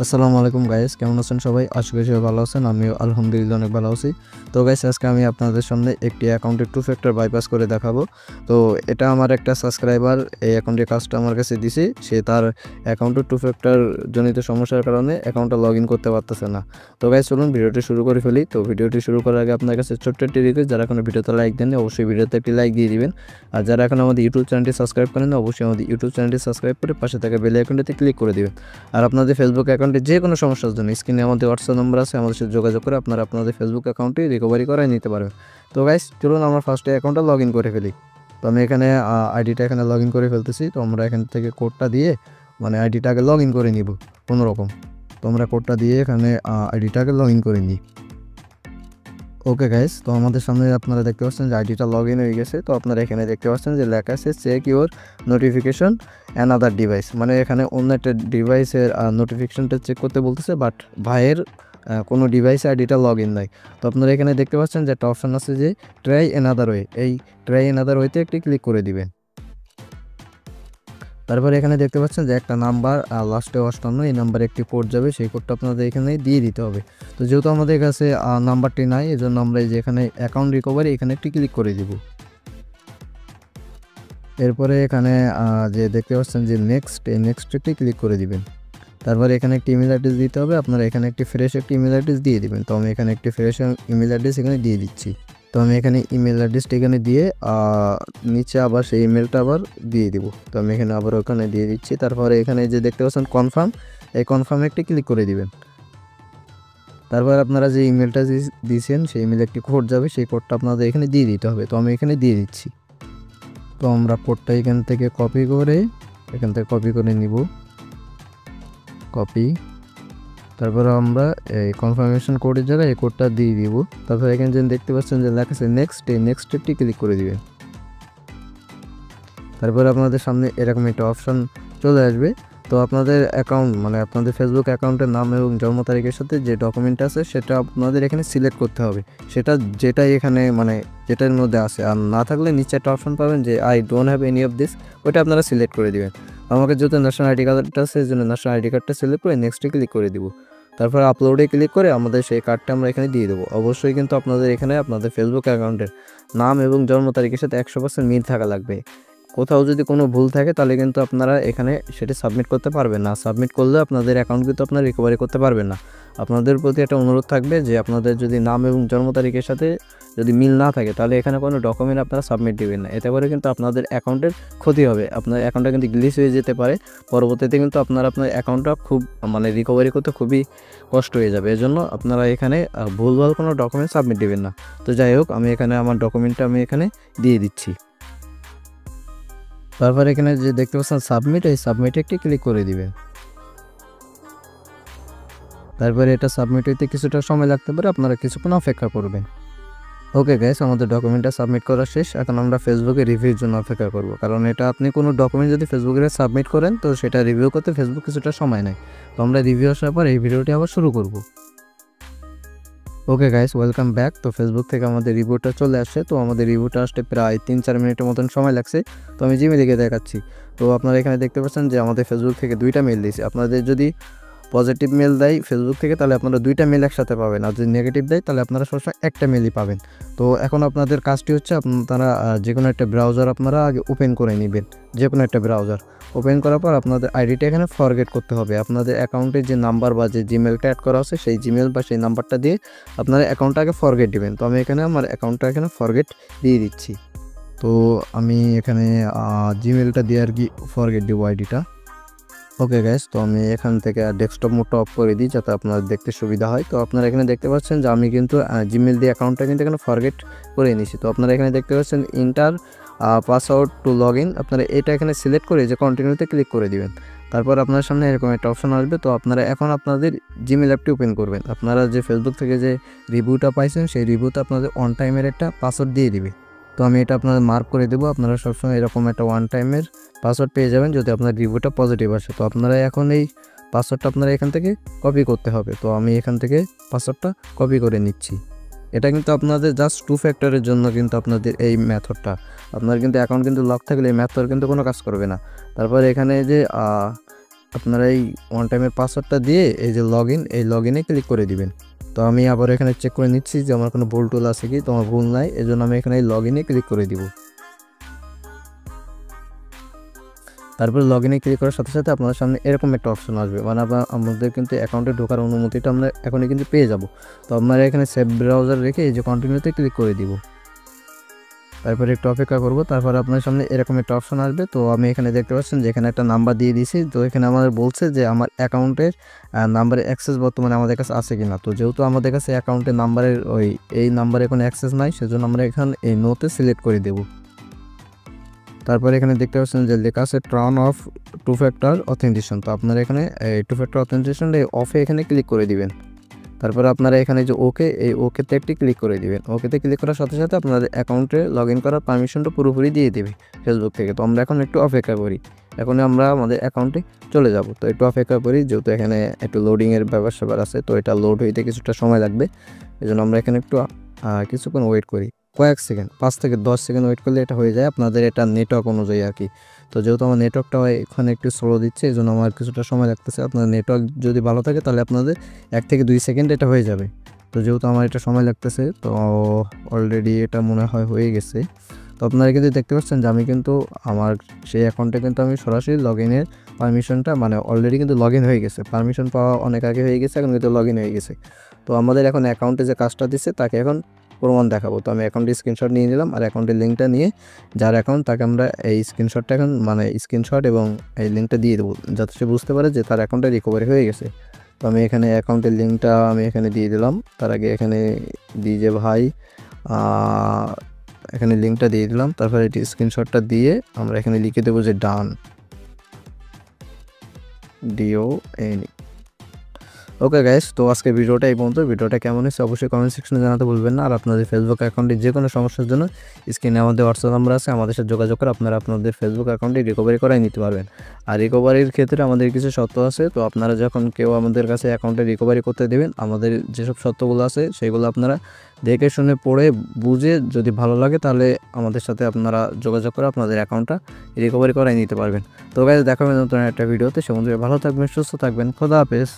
আসসালামু আলাইকুম গাইস, কেমন আছেন সবাই? আশা করি সবাই ভালো আছেন। আমিও আলহামদুলিল্লাহ অনেক ভালো আছি। তো গাইস, আজকে আমি আপনাদের সামনে একটি অ্যাকাউন্টের টু ফ্যাক্টর বাইপাস করে দেখাবো। তো এটা আমার একটা সাবস্ক্রাইবার এই অ্যাকাউন্টের কাজটা আমার কাছে দিছে। সে তার অ্যাকাউন্টের টু ফ্যাক্টর জনিত সমস্যার কারণে অ্যাকাউন্টটা লগ ইন করতে পারতেছে না। তো গাইস, চলুন ভিডিওটি শুরু করে ফেলি। তো ভিডিওটি শুরু করার আগে আপনার কাছে ছোট্ট একটি রিকোয়েস্ট, যারা এখনো ভিডিওতে লাইক দেননি অবশ্যই ভিডিওতে একটি লাইক দিয়ে দিবেন। আর যারা এখন আমাদের ইউটিউব চ্যানেলটি সাবস্ক্রাইব করেন অবশ্যই আমাদের ইউটিউব চ্যানেলটি সাবস্ক্রাইব করে পাশে থাকা বেল আইকনটিতে ক্লিক করে দিবেন। আর আপনাদের ফেসবুক অ্যাকাউন্টে যে কোনো সমস্যার জন্য স্ক্রিনে আমাদের হোয়াটসঅ্যাপ নম্বর আছে, আমাদের সাথে যোগাযোগ করে আপনারা আপনাদের ফেসবুক অ্যাকাউন্টটি রিকভারি করাই নিতে পারবেন। তো গাইস, চলুন আমরা ফার্স্টে অ্যাকাউন্টটা লগ ইন করে ফেলি। তো আমি এখানে আইডিটা এখানে লগ ইন করে ফেলতেছি। তো আমরা এখান থেকে কোডটা দিয়ে আইডিটাকে লগ ইন করে নিব কোনো রকম। তো আমরা কোডটা দিয়ে এখানে আইডিটাকে লগ ইন করে নিই। ওকে গাইস, তো আমাদের সামনে আপনারা দেখতে পাচ্ছেন যে আইডিটা লগ ইন হয়ে গেছে। তো আপনারা এখানে দেখতে পাচ্ছেন যে লেখা আছে check your notification another device, মানে এখানে অন্য একটা ডিভাইসের নোটিফিকেশনটা চেক করতে বলতেছে, বাট ভাইয়ের কোনো ডিভাইসে আইডিটা লগ ইন নাই। তো আপনারা এখানে দেখতে পাচ্ছেন যে একটা অপশান আছে যে ট্রাই অ্যানাদার ওয়ে, এই ট্রাই অ্যানাদার ওয়েতে একটি ক্লিক করে দিবেন। তারপরে এখানে দেখতে পাচ্ছেন যে একটা নাম্বার লাস্টে 58, এই নাম্বারে একটি কোড যাবে, সেই কোডটা আপনাদের এখানে দিয়ে দিতে হবে। তো যেহেতু আমাদের কাছে নাম্বারটি নাই, এই জন্য আমরা এই যে এখানে অ্যাকাউন্ট রিকভারি এখানে একটি ক্লিক করে দিব। এরপরে এখানে যে দেখতে পাচ্ছেন যে নেক্সট, এই নেক্সটটি ক্লিক করে দিবেন। তারপরে এখানে একটি ইমেল অ্যাড্রেস দিতে হবে, আপনারা এখানে একটি ফ্রেশ একটি ইমেল অ্যাড্রেস দিয়ে দিবেন। তো আমি এখানে একটি ফ্রেশ ইমেল অ্যাড্রেস এখানে দিয়ে দিচ্ছি। তো আমি এখানে ইমেল অ্যাড্রেসটা এখানে দিয়ে নিচে আবার সেই ইমেলটা আবার দিয়ে দিব। তো আমি এখানে আবার ওখানে দিয়ে দিচ্ছি। তারপরে এখানে যে দেখতে পাচ্ছেন কনফার্ম, এই কনফার্মে একটি ক্লিক করে দিবেন। তারপর আপনারা যে ইমেলটা দিয়েছেন সেই ইমেলে একটি কোড যাবে, সেই কোডটা আপনাদের এখানে দিয়ে দিতে হবে। তো আমি এখানে দিয়ে দিচ্ছি। তো আমরা কোডটা এখান থেকে কপি করে নিব, কপি। তারপর আমরা এই কনফার্মেশন কোডের জায়গায় এই কোডটা দিয়ে দিব। তারপর এখানে যে দেখতে পাচ্ছেন যে লেখা আছে নেক্সট, এই নেক্সটটি ক্লিক করে দিবেন। তারপর আপনাদের সামনে এরকম একটা অপশান চলে আসবে। তো আপনাদের অ্যাকাউন্ট আপনাদের ফেসবুক অ্যাকাউন্টের নাম এবং জন্ম তারিখের সাথে যে ডকুমেন্ট আছে সেটা আপনাদের এখানে সিলেক্ট করতে হবে, যেটাই এখানে যেটার মধ্যে আছে। আর না থাকলে নিচে একটা অপশান পাবেন যে I don't have any of this, ওইটা আপনারা সিলেক্ট করে দিবেন। আমাকে যেহেতু ন্যাশনাল আইডি কার্ডটা আছে, এই জন্য ন্যাশনাল আইডি কার্ডটা সিলেক্ট করে নেক্সটে ক্লিক করে দিব। তারপর আপলোডে ক্লিক করে আমাদের সেই কার্ডটা আমরা এখানে দিয়ে দেবো। অবশ্যই কিন্তু আপনাদের এখানে আপনাদের ফেসবুক অ্যাকাউন্টের নাম এবং জন্ম তারিখের সাথে 100% মিল থাকা লাগবে। কোথাও যদি কোনো ভুল থাকে তাহলে কিন্তু আপনারা এখানে সেটা সাবমিট করতে পারবেন না। সাবমিট করলে আপনাদের অ্যাকাউন্ট কিন্তু আপনারা রিকভারি করতে পারবেন না। আপনাদের প্রতি একটা অনুরোধ থাকবে যে আপনাদের যদি নাম এবং জন্ম তারিখের সাথে যদি মিল না থাকে তাহলে এখানে কোনো ডকুমেন্ট আপনারা সাবমিট দেবেন না। এতে করে কিন্তু আপনাদের অ্যাকাউন্টের ক্ষতি হবে, আপনার অ্যাকাউন্টটা কিন্তু গ্লিচ হয়ে যেতে পারে। পরবর্তীতে কিন্তু আপনার অ্যাকাউন্টটা খুব রিকভারি করতে খুবই কষ্ট হয়ে যাবে। এজন্য আপনারা এখানে ভুলভাল কোনো ডকুমেন্ট সাবমিট দেবেন না। তো যাই হোক, আমি এখানে আমার ডকুমেন্টটা এখানে দিয়ে দিচ্ছি। তারপর এখানে যে দেখতে পাচ্ছেন সাবমিট, এই সাবমিটে একটি ক্লিক করে দিবেন। তারপরে এটা সাবমিট হইতে কিছুটা সময় লাগতে পারে, আপনারা কিছুক্ষণ অপেক্ষা করবেন। ওকে গাইস, আমাদের ডকুমেন্টটা সাবমিট করা শেষ। এখন আমরা ফেসবুকে রিভিউর জন্য অপেক্ষা করব, কারণ এটা আপনি কোনো ডকুমেন্ট যদি ফেসবুকে সাবমিট করেন তো সেটা রিভিউ করতে ফেসবুক কিছুটা সময় নেয়। তো আমরা রিভিউ আসার পর এই ভিডিওটি আবার শুরু করব। Okay guys, welcome back. তো ফেসবুক থেকে আমাদের রিভিউটা চলে আসছে। তো আমাদের রিভিউটা আসতে প্রায় 3-4 মিনিটের মতন সময় লাগছে। তো আমি জিমেলে গিয়ে দেখাচ্ছি। তো আপনারা এখানে দেখতে পাচ্ছেন যে আমাদের ফেসবুক থেকে 2টা মেল দিয়েছে। আপনাদের যদি পজিটিভ মেল দেয় ফেসবুক থেকে তাহলে আপনারা 2টা মেল একসাথে পাবেন, আর যদি নেগেটিভ দেয় তাহলে আপনারা সবসময় একটা মেলই পাবেন। তো এখন আপনাদের কাজটি হচ্ছে আপনারা যে কোনো একটা ব্রাউজার আপনারা আগে ওপেন করে নেবেন। যে কোনো একটা ব্রাউজার ওপেন করার পর আপনাদের আইডিটা এখানে ফরগেট করতে হবে। আপনাদের অ্যাকাউন্টে যে নাম্বার বা যে জিমেলটা অ্যাড করা আছে সেই জিমেল বা সেই নাম্বারটা দিয়ে আপনারা অ্যাকাউন্টটা আগে ফরগেট দিবেন। তো আমি এখানে আমার অ্যাকাউন্টটা এখানে ফরগেট দিয়ে দিচ্ছি। তো আমি এখানে জিমেলটা দিয়ে আর কি ফরগেট দিব আইডিটা। ওকে গাইস, তো আমি এখান থেকে ডেস্কটপ মোডটা অফ করে দিই যাতে আপনার দেখতে সুবিধা হয়। তো আপনারা এখানে দেখতে পাচ্ছেন যে আমি কিন্তু জিমেল দিয়ে অ্যাকাউন্টটা কিন্তু এখানে ফরগেট করে নিয়েছি। তো আপনারা এখানে দেখতে পাচ্ছেন enter password to log in, আপনারা এটা এখানে সিলেক্ট করে যে কন্টিনিউতে ক্লিক করে দিবেন। তারপর আপনার সামনে এরকম একটা অপশন আসবে। তো আপনারা এখন আপনাদের জিমেল অ্যাপটি ওপেন করবেন। আপনারা যে ফেসবুক থেকে যে রিভিউটা পাইছেন সেই রিভিউতে আপনাদের ওয়ান টাইমের একটা পাসওয়ার্ড দিয়ে দিবে। তো আমি এটা আপনাদের মার্ক করে দেবো। আপনারা সবসময় এরকম একটা ওয়ান টাইমের পাসওয়ার্ড পেয়ে যাবেন যদি আপনার রিভিউটা পজিটিভ আসে। তো আপনারা এখন এই পাসওয়ার্ডটা আপনারা এখান থেকে কপি করতে হবে। তো আমি এখান থেকে পাসওয়ার্ডটা কপি করে নিচ্ছি। এটা কিন্তু আপনাদের জাস্ট টু ফ্যাক্টরের জন্য কিন্তু আপনাদের এই মেথডটা, আপনার কিন্তু অ্যাকাউন্ট কিন্তু লক থাকলে এই মেথড কিন্তু কোনো কাজ করবে না। তারপর এখানে যে আপনারা এই ওয়ান টাইমের পাসওয়ার্ডটা দিয়ে এই যে এই লগ ইনে ক্লিক করে দিবেন। তো আমি আবার এখানে চেক করে নিচ্ছি যে আমার কোনো ভুল টুল আছে কি, তো আমার ভুল নাই, এই জন্য আমি এখানে এই লগ ইনে ক্লিক করে দিব। তারপরে লগ ইনে ক্লিক করার সাথে সাথে আপনার সামনে এরকম একটা অপশন আসবে, মানে আমাদের কিন্তু অ্যাকাউন্টে ঢোকার অনুমতিটা আমরা এখনই কিন্তু পেয়ে যাব। তো আপনারা এখানে সেভ ব্রাউজার রেখে এই যে কন্টিনিউতে ক্লিক করে দিব। তারপরে একটু অপেক্ষা করব, তারপরে আপনার সামনে এরকম একটা অপশন আসবে। তো আমি এখানে দেখতে পাচ্ছেন যে এখানে একটা নাম্বার দিয়ে দিয়েছি। তো এখানে আমাদের বলছে যে আমার অ্যাকাউন্টের নাম্বারের অ্যাক্সেস বর্তমানে আমাদের কাছে আছে কিনা। তো যেহেতু আমাদের কাছে অ্যাকাউন্টের নাম্বারের এই নাম্বারে কোনো অ্যাক্সেস নাই, সেজন্য আমরা এখানে এই নোতে সিলেক্ট করে দেব। তারপরে এখানে দেখতে পাচ্ছেন যে লেখা আছে turn off two factor authentication. তো আপনারা এখানে এই টু ফ্যাক্টর অথেন্টিকেশন অফে এখানে ক্লিক করে দিবেন। তারপরে আপনারা এখানে যে এই ওকেতে একটি ক্লিক করে দিবেন। ওকেতে ক্লিক করার সাথে সাথে আপনাদের অ্যাকাউন্টে লগ ইন করার পারমিশনটা পুরোপুরি দিয়ে দেবে ফেসবুক থেকে। তো আমরা এখন একটু অপেক্ষা করি, এখন আমরা আমাদের অ্যাকাউন্টে চলে যাব। তো একটু অপেক্ষা করি, যেহেতু এখানে একটু লোডিংয়ের ব্যাপার আছে, তো এটা লোড হইতে কিছুটা সময় লাগবে। এই জন্য আমরা এখানে একটু কিছুক্ষণ ওয়েট করি, কয়েক সেকেন্ড, 5 থেকে 10 সেকেন্ড ওয়েট করলে এটা হয়ে যায় আপনাদের এটা নেটওয়ার্ক অনুযায়ী আর কি। তো যেহেতু আমার নেটওয়ার্কটা এখানে একটু স্লো দিচ্ছে, এই জন্য আমার কিছুটা সময় লাগতেছে। আপনাদের নেটওয়ার্ক যদি ভালো থাকে তাহলে আপনাদের 1 থেকে 2 সেকেন্ড এটা হয়ে যাবে। তো যেহেতু আমার এটা সময় লাগতেছে, তো অলরেডি এটা মনে হয় হয়ে গেছে। তো আপনারা কিন্তু দেখতে পাচ্ছেন যে আমি কিন্তু আমার সেই অ্যাকাউন্টে কিন্তু আমি সরাসরি লগ ইনের পারমিশনটা, মানে অলরেডি কিন্তু লগ ইন হয়ে গেছে, পারমিশন পাওয়া অনেক আগে হয়ে গেছে, এখন কিন্তু লগ ইন হয়ে গেছে। তো আমাদের এখন অ্যাকাউন্টে যে কাজটা দিচ্ছে তাকে এখন প্রমাণ দেখাবো। তো আমি অ্যাকাউন্টের স্ক্রিনশট নিয়ে নিলাম, আর অ্যাকাউন্টের লিঙ্কটা নিয়ে যার অ্যাকাউন্ট তাকে আমরা এই স্ক্রিনশটটা এখন মানে স্ক্রিনশট এবং এই লিঙ্কটা দিয়ে দেবো, যাতে সে বুঝতে পারে যে তার অ্যাকাউন্টটা রিকভারি হয়ে গেছে। তো আমি এখানে অ্যাকাউন্টের লিঙ্কটা আমি এখানে দিয়ে দিলাম। তার আগে এখানে দিই যে ভাই এখানে লিঙ্কটা দিয়ে দিলাম। তারপরে এটি স্ক্রিনশটটা দিয়ে আমরা এখানে লিখে দেবো যে ডান, DON। ওকে গাইস, তো আজকে ভিডিওটা এই পর্যন্ত। ভিডিওটা কেমন হয়েছে অবশ্যই কমেন্ট সেকশনে জানাতে ভুলবেন না। আর আপনাদের ফেসবুক অ্যাকাউন্টে যে কোনো সমস্যার জন্য স্ক্রিনে আমাদের হোয়াটসঅ্যাপ নাম্বার আছে, আমাদের সাথে যোগাযোগ করে আপনারা আপনাদের ফেসবুক অ্যাকাউন্টে রিকভারি করাই নিতে পারবেন। আর রিকভারির ক্ষেত্রে আমাদের কিছু শর্ত আছে। তো আপনারা যখন কেউ আমাদের কাছে অ্যাকাউন্টে রিকভারি করতে দেবেন, আমাদের যেসব শর্তগুলো আছে সেগুলো আপনারা দেখে শুনে পড়ে বুঝে যদি ভালো লাগে তাহলে আমাদের সাথে আপনারা যোগাযোগ করে আপনাদের অ্যাকাউন্টটা রিকভারি করাই নিতে পারবেন। তো গাইস, দেখা হবে নতুন একটা ভিডিওতে। সে ভালো থাকবেন, সুস্থ থাকবেন, খোদা হাফেজ।